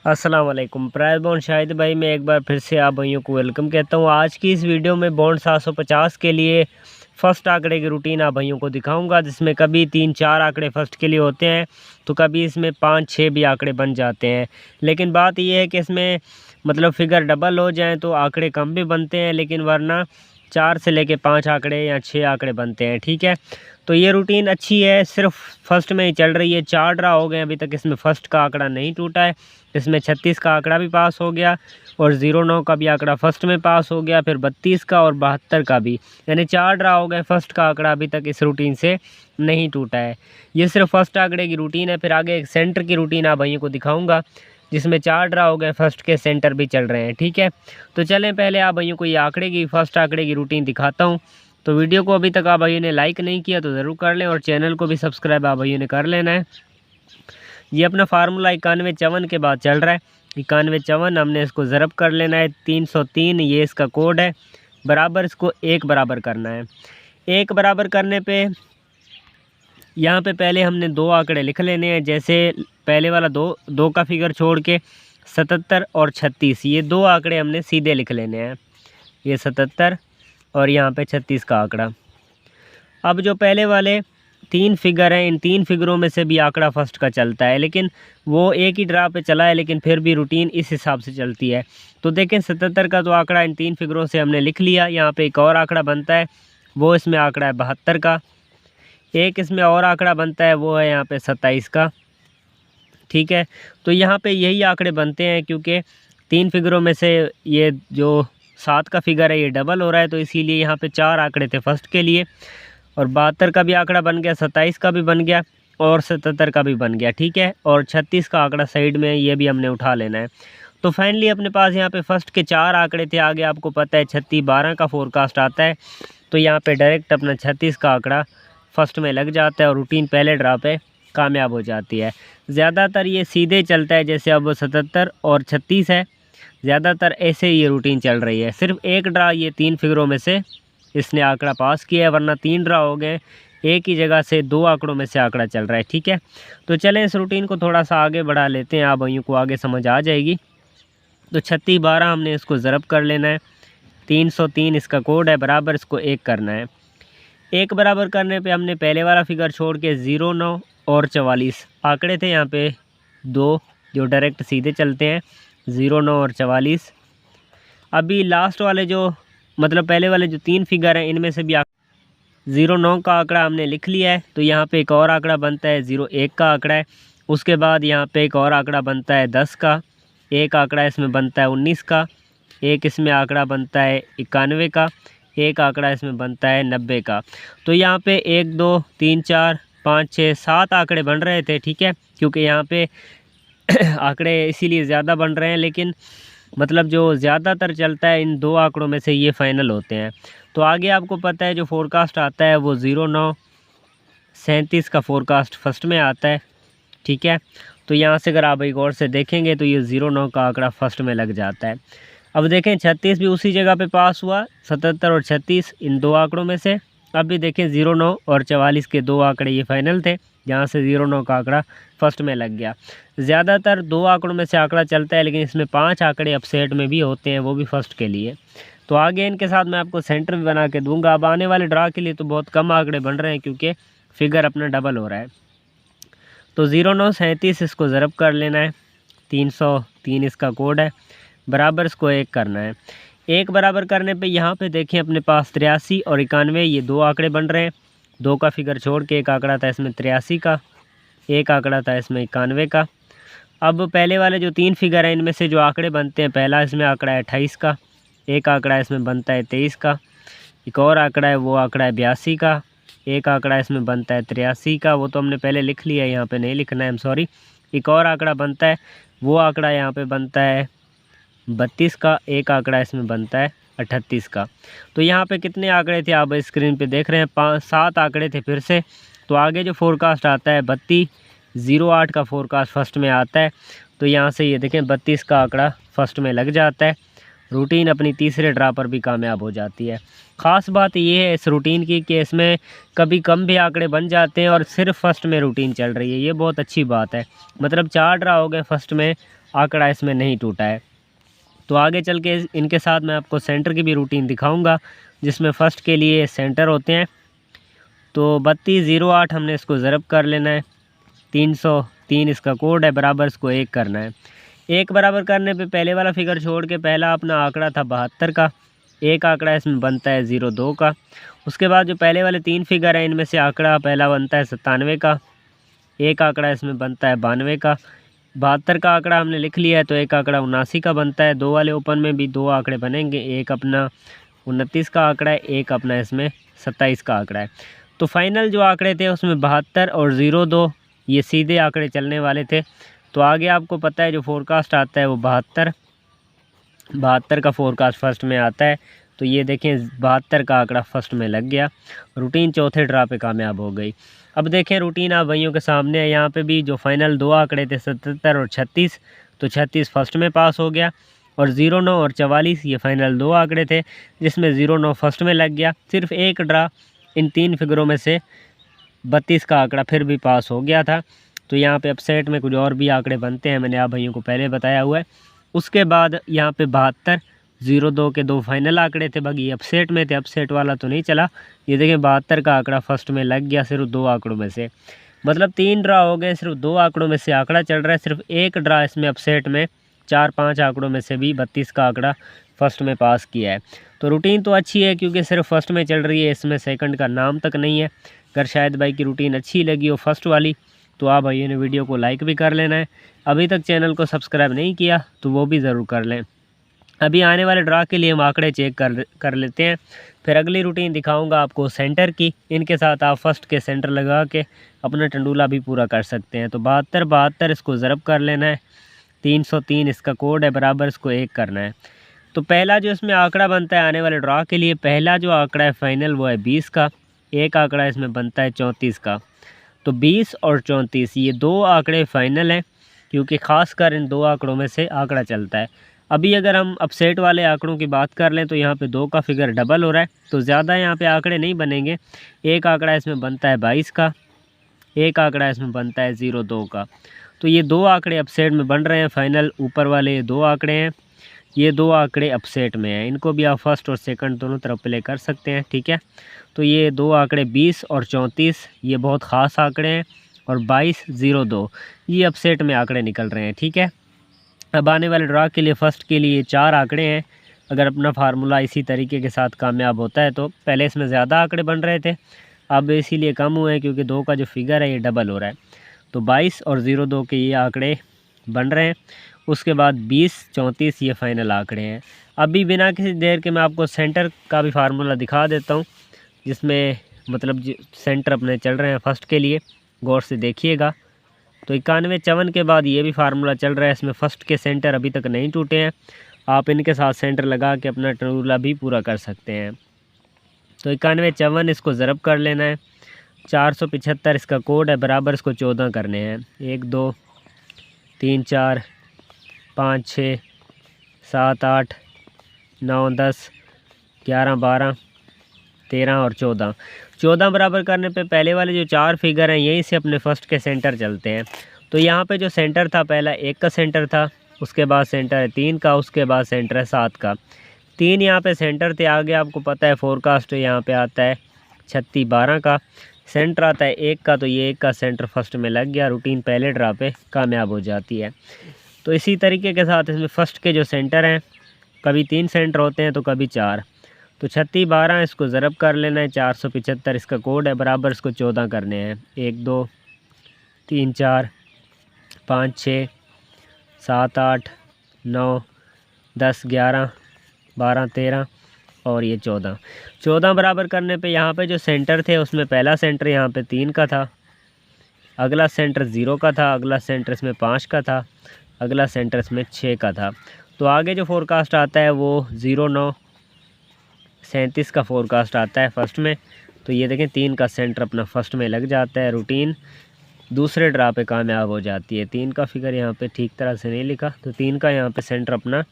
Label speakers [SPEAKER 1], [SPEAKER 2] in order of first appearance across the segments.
[SPEAKER 1] अस्सलाम वालेकुम। Price bond Shahid भाई मैं एक बार फिर से आप भाइयों को वेलकम कहता हूँ। आज की इस वीडियो में बॉन्ड 750 के लिए फ़र्स्ट आंकड़े की रूटीन आप भाइयों को दिखाऊंगा, जिसमें कभी 3-4 आंकड़े फ़र्स्ट के लिए होते हैं तो कभी इसमें 5-6 भी आंकड़े बन जाते हैं। लेकिन बात यह है कि इसमें मतलब फ़िगर डबल हो जाएँ तो आंकड़े कम भी बनते हैं, लेकिन वरना 4 से लेके 5 आंकड़े या 6 आंकड़े बनते हैं। ठीक है, तो ये रूटीन अच्छी है, सिर्फ फर्स्ट में ही चल रही है। 4 ड्रा हो गए अभी तक, इसमें फर्स्ट का आंकड़ा नहीं टूटा है। इसमें 36 का आंकड़ा भी पास हो गया और 09 का भी आंकड़ा फर्स्ट में पास हो गया, फिर 32 का और 72 का भी, यानी 4 ड्रा हो गए। फर्स्ट का आंकड़ा अभी तक इस रूटीन से नहीं टूटा है। ये सिर्फ फर्स्ट आंकड़े की रूटीन है। फिर आगे एक सेंटर की रूटीन आप भाइयों को दिखाऊंगा, जिसमें 4 ड्रा हो गए, फर्स्ट के सेंटर भी चल रहे हैं। ठीक है, तो चलें पहले आप भाइयों को ये आंकड़े की फर्स्ट आंकड़े की रूटीन दिखाता हूँ। तो वीडियो को अभी तक आप भाइयों ने लाइक नहीं किया तो ज़रूर कर लें, और चैनल को भी सब्सक्राइब आप भाइयों ने कर लेना है। ये अपना फार्मूला 9154 के बाद चल रहा है। 9154 हमने इसको ज़रब कर लेना है। 303 ये इसका कोड है। बराबर इसको 1 बराबर करना है। 1 बराबर करने पे यहाँ पे पहले हमने 2 आंकड़े लिख लेने हैं। जैसे पहले वाला 2 का फिगर छोड़ के 77 और 36 ये 2 आंकड़े हमने सीधे लिख लेने हैं। ये 77 और यहाँ पे 36 का आंकड़ा। अब जो पहले वाले 3 फिगर हैं, इन 3 फिगरों में से भी आंकड़ा फर्स्ट का चलता है, लेकिन वो एक ही ड्रा पे चला है, लेकिन फिर भी रूटीन इस हिसाब से चलती है। तो देखें 77 का तो आंकड़ा इन 3 फिगरों से हमने लिख लिया। यहाँ पे एक और आंकड़ा बनता है, वो इसमें आंकड़ा है 72 का। एक इसमें और आंकड़ा बनता है, वो है यहाँ पे 27 का। ठीक है, तो यहाँ पे यही आंकड़े बनते हैं, क्योंकि 3 फिगरों में से ये जो 7 का फिगर है ये डबल हो रहा है, तो इसीलिए यहाँ पे 4 आंकड़े थे फर्स्ट के लिए। और 72 का भी आंकड़ा बन गया, 27 का भी बन गया और 77 का भी बन गया। ठीक है, और 36 का आंकड़ा साइड में, ये भी हमने उठा लेना है। तो फाइनली अपने पास यहाँ पे फर्स्ट के 4 आंकड़े थे। आगे आपको पता है 36-12 का फोरकास्ट आता है, तो यहाँ पे डायरेक्ट अपना 36 का आंकड़ा फर्स्ट में लग जाता है और रूटीन पहले ड्रा पे कामयाब हो जाती है। ज़्यादातर ये सीधे चलता है, जैसे अब 77 और 36 है, ज़्यादातर ऐसे ही ये रूटीन चल रही है। सिर्फ एक ड्रा ये 3 फिगरों में से इसने आंकड़ा पास किया है, वरना 3 ड्रा हो गए, एक ही जगह से 2 आंकड़ों में से आंकड़ा चल रहा है। ठीक है, तो चलें इस रूटीन को थोड़ा सा आगे बढ़ा लेते हैं, आप भाइयों को आगे समझ आ जाएगी। तो 36-12 हमने इसको ज़रब कर लेना है। 303 इसका कोड है, बराबर इसको 1 करना है। 1 बराबर करने पे हमने पहले वाला फिगर छोड़ के 09 और 44 आंकड़े थे यहाँ पे 2 जो डायरेक्ट सीधे चलते हैं, 09 और 44। अभी लास्ट वाले जो मतलब पहले वाले जो 3 फिगर हैं, इनमें से भी 09 का आंकड़ा हमने लिख लिया है, तो यहाँ पे एक और आंकड़ा बनता है, 01 का आंकड़ा है। उसके बाद यहाँ पे एक और आंकड़ा बनता है 10 का, एक आंकड़ा इसमें बनता है 19 का, एक इसमें आंकड़ा बनता है 91 का, एक आंकड़ा इसमें बनता है 90 का। तो यहाँ पे 1 2 3 4 5 6 7 आंकड़े बन रहे थे। ठीक है, क्योंकि यहाँ पे आंकड़े इसीलिए ज़्यादा बन रहे हैं, लेकिन मतलब जो ज़्यादातर चलता है इन 2 आंकड़ों में से ये फाइनल होते हैं। तो आगे आपको पता है जो फोरकास्ट आता है वो 09 37 का फोरकास्ट फर्स्ट में आता है। ठीक है, तो यहाँ से अगर आप एक गौर से देखेंगे तो ये 09 का आंकड़ा फर्स्ट में लग जाता है। अब देखें 36 भी उसी जगह पे पास हुआ, 77 और 36 इन 2 आंकड़ों में से। अब भी देखें 09 और 44 के 2 आंकड़े ये फाइनल थे, जहाँ से 09 का आंकड़ा फर्स्ट में लग गया। ज़्यादातर 2 आंकड़ों में से आंकड़ा चलता है, लेकिन इसमें 5 आंकड़े अपसेट में भी होते हैं, वो भी फर्स्ट के लिए। तो आगे इनके साथ मैं आपको सेंटर भी बना के दूंगा। अब आने वाले ड्रा के लिए तो बहुत कम आंकड़े बन रहे हैं, क्योंकि फिगर अपना डबल हो रहा है। तो 09 37 इसको ज़रब कर लेना है। 303 इसका कोड है, बराबर इसको 1 करना है। 1 बराबर करने पे यहाँ पे देखें अपने पास 83 और 91 ये 2 आंकड़े बन रहे हैं। 2 का फिगर छोड़ के एक आंकड़ा था इसमें 83 का, एक आंकड़ा था इसमें 91 का। अब पहले वाले जो 3 फिगर हैं, इनमें से जो आंकड़े बनते हैं, पहला इसमें आंकड़ा है 28 का, एक आंकड़ा इसमें बनता है 23 का, एक और आंकड़ा है वो आंकड़ा है 82 का, एक आंकड़ा इसमें बनता है 83 का, वो तो हमने पहले लिख लिया है, यहाँ पे नहीं लिखना है, आई एम सॉरी। एक और आंकड़ा बनता है, वो आंकड़ा यहाँ पे बनता है 32 का, एक आंकड़ा इसमें बनता है 38 का। तो यहाँ पे कितने आंकड़े थे आप स्क्रीन पे देख रहे हैं, 7 आंकड़े थे फिर से। तो आगे जो फोरकास्ट आता है 3208 का फोरकास्ट फर्स्ट में आता है, तो यहाँ से ये देखें 32 का आंकड़ा फर्स्ट में लग जाता है। रूटीन अपनी तीसरे ड्रा पर भी कामयाब हो जाती है। ख़ास बात ये है इस रूटीन की कि इसमें कभी कम भी आंकड़े बन जाते हैं और सिर्फ फर्स्ट में रूटीन चल रही है, ये बहुत अच्छी बात है। मतलब 4 ड्रा हो गए, फर्स्ट में आंकड़ा इसमें नहीं टूटा है। तो आगे चल के इनके साथ मैं आपको सेंटर की भी रूटीन दिखाऊंगा, जिसमें फ़र्स्ट के लिए सेंटर होते हैं। तो 3208 हमने इसको ज़रब कर लेना है, 303 इसका कोड है, बराबर इसको 1 करना है। 1 बराबर करने पे पहले वाला फिगर छोड़ के पहला अपना आंकड़ा था 72 का, एक आंकड़ा इसमें बनता है 02 का। उसके बाद जो पहले वाले 3 फिगर हैं इनमें से आंकड़ा पहला बनता है 97 का, एक आंकड़ा इसमें बनता है 92 का। 72 का आंकड़ा हमने लिख लिया है, तो एक आंकड़ा 79 का बनता है। 2 वाले ओपन में भी 2 आंकड़े बनेंगे, एक अपना 29 का आंकड़ा है, एक अपना इसमें 27 का आंकड़ा है। तो फाइनल जो आंकड़े थे उसमें 72 और 02 ये सीधे आंकड़े चलने वाले थे। तो आगे आपको पता है जो फोरकास्ट आता है वो 72 का फोरकास्ट फर्स्ट में आता है। तो ये देखें 72 का आंकड़ा फर्स्ट में लग गया, रूटीन चौथे ड्रा पे कामयाब हो गई। अब देखें रूटीन आप भाइयों के सामने है, यहाँ पे भी जो फाइनल 2 आंकड़े थे 77 और 36, तो 36 फर्स्ट में पास हो गया, और 09 और 44 ये फाइनल 2 आंकड़े थे जिसमें 09 फर्स्ट में लग गया। सिर्फ एक ड्रा इन 3 फिगरों में से 32 का आंकड़ा फिर भी पास हो गया था। तो यहाँ पे अपसेट में कुछ और भी आंकड़े बनते हैं, मैंने आप भाइयों को पहले बताया हुआ है। उसके बाद यहाँ पे 72 02 के 2 फाइनल आंकड़े थे, बाकी अपसेट में थे, अपसेट वाला तो नहीं चला। ये देखें 72 का आंकड़ा फर्स्ट में लग गया सिर्फ 2 आंकड़ों में से। मतलब 3 ड्रा हो गए, सिर्फ 2 आंकड़ों में से आंकड़ा चल रहा है। सिर्फ एक ड्रा इसमें अपसेट में 4-5 आंकड़ों में से भी 32 का आंकड़ा फर्स्ट में पास किया है। तो रूटीन तो अच्छी है क्योंकि सिर्फ फर्स्ट में चल रही है, इसमें सेकंड का नाम तक नहीं है। अगर शायद भाई की रूटीन अच्छी लगी हो फर्स्ट वाली, तो आप भाइयों ने वीडियो को लाइक भी कर लेना है। अभी तक चैनल को सब्सक्राइब नहीं किया तो वो भी ज़रूर कर लें। अभी आने वाले ड्रा के लिए हम आंकड़े चेक कर लेते हैं, फिर अगली रूटीन दिखाऊंगा आपको सेंटर की। इनके साथ आप फर्स्ट के सेंटर लगा के अपना टंडूला भी पूरा कर सकते हैं। तो 72 इसको ज़रब कर लेना है, 303 इसका कोड है, बराबर इसको 1 करना है। तो पहला जो इसमें आंकड़ा बनता है आने वाले ड्रा के लिए, पहला जो आंकड़ा है फाइनल वो है 20 का, एक आंकड़ा इसमें बनता है 34 का। तो 20 और 34 ये 2 आंकड़े फाइनल हैं, क्योंकि ख़ासकर इन 2 आंकड़ों में से आंकड़ा चलता है। अभी अगर हम अपसेट वाले आंकड़ों की बात कर लें तो यहाँ पे 2 का फिगर डबल हो रहा है, तो ज़्यादा यहाँ पे आंकड़े नहीं बनेंगे। एक आंकड़ा इसमें बनता है 22 का, एक आंकड़ा इसमें बनता है 02 का। तो ये 2 आंकड़े अपसेट में बन रहे हैं फाइनल। ऊपर वाले ये 2 आंकड़े हैं, ये 2 आंकड़े अपसेट में हैं। इनको भी आप फर्स्ट और सेकंड दोनों तरफ प्ले कर सकते हैं, ठीक है। तो ये 2 आंकड़े 20 और 34 ये बहुत ख़ास आंकड़े हैं, और 22 02 ये अपसेट में आंकड़े निकल रहे हैं, ठीक है। अब आने वाले ड्रा के लिए फ़र्स्ट के लिए 4 आंकड़े हैं। अगर अपना फार्मूला इसी तरीके के साथ कामयाब होता है तो पहले इसमें ज़्यादा आंकड़े बन रहे थे, अब इसीलिए कम हुए हैं क्योंकि 2 का जो फिगर है ये डबल हो रहा है। तो 22 और 02 के ये आंकड़े बन रहे हैं। उसके बाद 20 34 ये फाइनल आंकड़े हैं। अभी बिना किसी देर के मैं आपको सेंटर का भी फार्मूला दिखा देता हूँ, जिसमें मतलब सेंटर अपने चल रहे हैं फर्स्ट के लिए, गौर से देखिएगा। तो 91 54 के बाद ये भी फार्मूला चल रहा है, इसमें फ़र्स्ट के सेंटर अभी तक नहीं टूटे हैं। आप इनके साथ सेंटर लगा के अपना टंडूला भी पूरा कर सकते हैं। तो 91 54 इसको ज़रब कर लेना है, 475 इसका कोड है, बराबर इसको 14 करने हैं। 1 2 3 4 5 6 7 8 9 10 11 12 13 और 14 बराबर करने पे पहले वाले जो 4 फिगर हैं यहीं से अपने फर्स्ट के सेंटर चलते हैं। तो यहाँ पे जो सेंटर था पहला 1 का सेंटर था, उसके बाद सेंटर है 3 का, उसके बाद सेंटर है 7 का। 3 यहाँ पे सेंटर थे। आगे आपको पता है फोरकास्ट यहाँ पे आता है 36 12 का, सेंटर आता है 1 का, तो ये 1 का सेंटर फर्स्ट में लग गया, रूटीन पहले ड्रा पे कामयाब हो जाती है। तो इसी तरीके के साथ इसमें फर्स्ट के जो सेंटर हैं कभी 3 सेंटर होते हैं तो कभी 4। तो 36 12 इसको ज़रब कर लेना है, 475 इसका कोड है, बराबर इसको 14 करने हैं। 1 2 3 4 5 6 7 8 9 10 11 12 13 और ये 14 बराबर करने पे यहाँ पे जो सेंटर थे उसमें पहला सेंटर यहाँ पे 3 का था, अगला सेंटर 0 का था, अगला सेंटर इसमें 5 का था, अगला सेंटर इसमें 6 का था। तो आगे जो फोरकास्ट आता है वो 09 37 का फोरकास्ट आता है फर्स्ट में। तो ये देखें 3 का सेंटर अपना फर्स्ट में लग जाता है, रूटीन दूसरे ड्रा पे कामयाब हो जाती है। 3 का फिगर यहाँ पे ठीक तरह से नहीं लिखा, तो 3 का यहाँ पे सेंटर अपना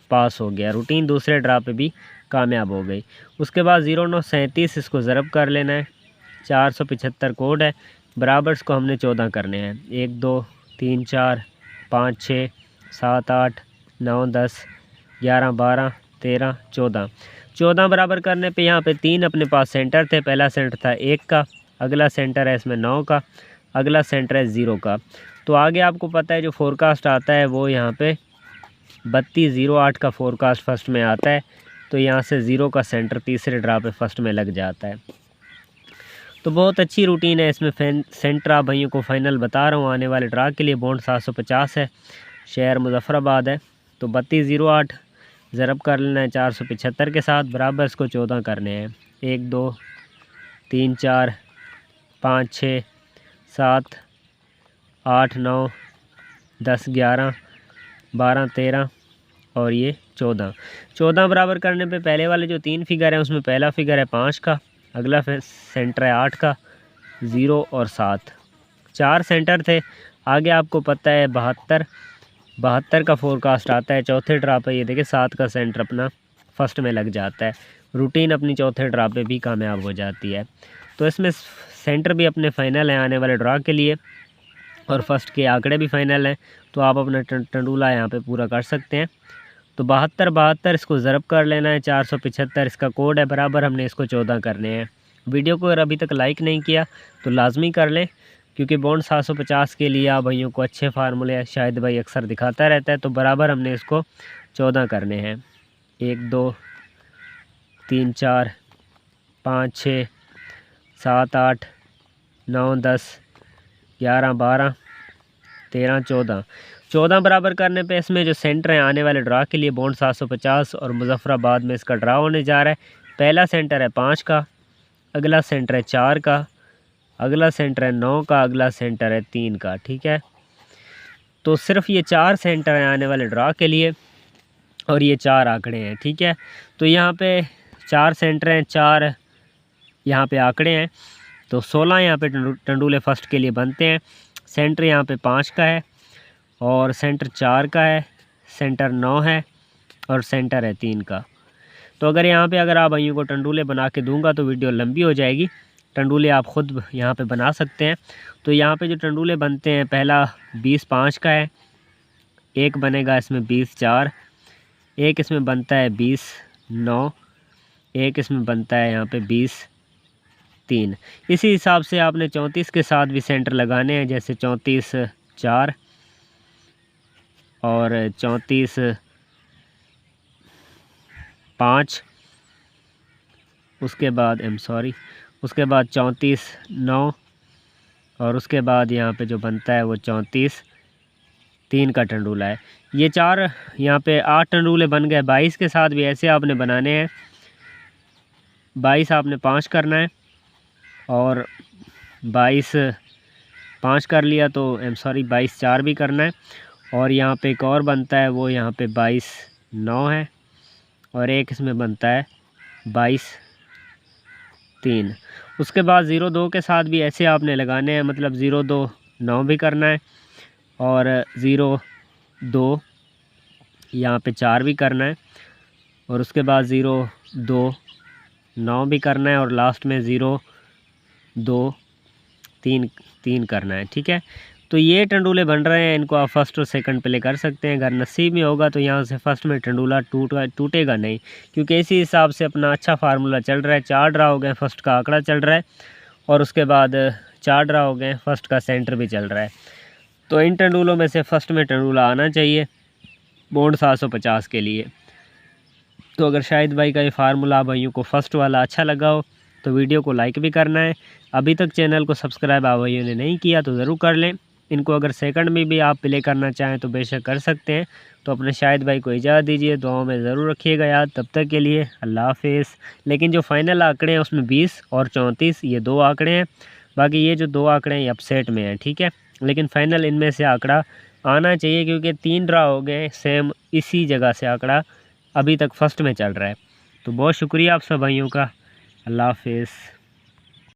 [SPEAKER 1] पास हो गया। रूटीन दूसरे ड्रा पे भी कामयाब हो गई। उसके बाद 0937 इसको ज़रब कर लेना है। 475 कोड है, बराबर इसको हमने 14 करने हैं। 1 2 3 4 5 6 7 8 9 10 11 12 13 14। 14 बराबर करने पे यहाँ पे 3 अपने पास सेंटर थे। पहला सेंटर था 1 का, अगला सेंटर है इसमें 9 का, अगला सेंटर है 0 का। तो आगे आपको पता है जो फोरकास्ट आता है वो यहाँ पे 3208 का फोरकास्ट फर्स्ट में आता है। तो यहाँ से 0 का सेंटर तीसरे ड्रा पे फर्स्ट में लग जाता है। तो बहुत अच्छी रूटीन है। इसमें सेंटर आप भाइयों को फाइनल बता रहा हूँ आने वाले ड्रा के लिए। बॉन्ड 750 है, शहर मुजफ्फराबाद है। तो 3208 ज़रब कर लेना है 475 के साथ, बराबर इसको 14 करने हैं। 1 2 3 4 5 6 7 8 9 10 11 12 13 और ये 14। 14 बराबर करने पे पहले वाले जो 3 फिगर हैं उसमें पहला फिगर है 5 का, अगला सेंटर है 8 का, 0 और 7। 4 सेंटर थे। आगे आपको पता है 72 का फोरकास्ट आता है चौथे ड्रा पे। ये देखिए 7 का सेंटर अपना फर्स्ट में लग जाता है। रूटीन अपनी चौथे ड्रा पे भी कामयाब हो जाती है। तो इसमें सेंटर भी अपने फाइनल हैं आने वाले ड्रा के लिए, और फर्स्ट के आंकड़े भी फाइनल हैं। तो आप अपना टंडूला यहाँ पे पूरा कर सकते हैं। तो 72 इसको ज़रब कर लेना है। 475 इसका कोड है, बराबर हमने इसको 14 करने हैं। वीडियो को अगर अभी तक लाइक नहीं किया तो लाजमी कर लें, क्योंकि बॉन्ड 750 के लिए आप भाइयों को अच्छे फार्मूले शायद भाई अक्सर दिखाता रहता है। तो बराबर हमने इसको 14 करने हैं। 1 2 3 4 5 6 7 8 9 10 11 12 13 14। 14 बराबर करने पे इसमें जो सेंटर है आने वाले ड्रा के लिए बॉन्ड 750 और मुजफ्फराबाद में इसका ड्रा होने जा रहा है। पहला सेंटर है 5 का, अगला सेंटर है 4 का, अगला सेंटर है 9 का, अगला सेंटर है 3 का। ठीक है, तो सिर्फ ये 4 सेंटर हैं आने वाले ड्रा के लिए, और ये 4 आंकड़े हैं। ठीक है, तो यहाँ पे 4 सेंटर हैं, 4 यहाँ पे आंकड़े हैं। तो 16 यहाँ पे टंडूले फर्स्ट के लिए बनते हैं। सेंटर यहाँ पे 5 का है, और सेंटर 4 का है, सेंटर 9 है, और सेंटर है 3 का। तो अगर यहाँ पे अगर आप भाइयों को टंडूले बना के दूंगा तो वीडियो लंबी हो जाएगी। टंडूले आप ख़ुद यहाँ पे बना सकते हैं। तो यहाँ पे जो टंडूले बनते हैं, पहला 20 5 का है, एक बनेगा इसमें 20 4, एक इसमें बनता है 20 9, एक इसमें बनता है यहाँ पे 20 3। इसी हिसाब से आपने 34 के साथ भी सेंटर लगाने हैं, जैसे 34 4 और 34 5, उसके बाद उसके बाद 34 9, और उसके बाद यहाँ पे जो बनता है वो 34 3 का टंडूला है। ये 4 यहाँ पे 8 टंडूले बन गए। 22 के साथ भी ऐसे आपने बनाने हैं। 22 आपने 5 करना है, और 22 5 कर लिया तो 22 4 भी करना है। और यहाँ पे एक और बनता है, वो यहाँ पे 22 9 है, और एक इसमें बनता है 22 3। उसके बाद 0 2 के साथ भी ऐसे आपने लगाने हैं, मतलब 0 2 9 भी करना है, और 0 2 यहाँ पे 4 भी करना है, और उसके बाद 0 2 9 भी करना है, और लास्ट में 0 2 3 करना है। ठीक है, तो ये टंडूले बन रहे हैं। इनको आप फर्स्ट और सेकंड प्ले कर सकते हैं। अगर नसीब में होगा तो यहाँ से फर्स्ट में टंडूला टूटेगा नहीं, क्योंकि इसी हिसाब से अपना अच्छा फार्मूला चल रहा है। 4 ड्रा हो गए, फर्स्ट का आंकड़ा चल रहा है, और उसके बाद 4 ड्रा हो गए, फर्स्ट का सेंटर भी चल रहा है। तो इन टंडूलों में से फर्स्ट में टंडूला आना चाहिए बॉन्ड 750 के लिए। तो अगर शाहिद भाई का ये फार्मूला भाइयों को फर्स्ट वाला अच्छा लगा हो तो वीडियो को लाइक भी करना है। अभी तक चैनल को सब्सक्राइब आप भाइयों ने नहीं किया तो ज़रूर कर लें। इनको अगर सेकंड में भी आप प्ले करना चाहें तो बेशक कर सकते हैं। तो अपने शाहिद भाई को इजाज़त दीजिए, दुआओं में ज़रूर रखिएगा याद। तब तक के लिए अल्लाह हाफिज़। लेकिन जो फाइनल आंकड़े हैं उसमें 20 और 34 ये 2 आंकड़े हैं। बाकी ये जो 2 आंकड़े हैं ये अपसेट में हैं। ठीक है, लेकिन फ़ाइनल इनमें से आंकड़ा आना चाहिए, क्योंकि 3 ड्रा हो गए सेम इसी जगह से आंकड़ा अभी तक फर्स्ट में चल रहा है। तो बहुत शुक्रिया आप सब भाइयों का। अल्लाह हाफिज़।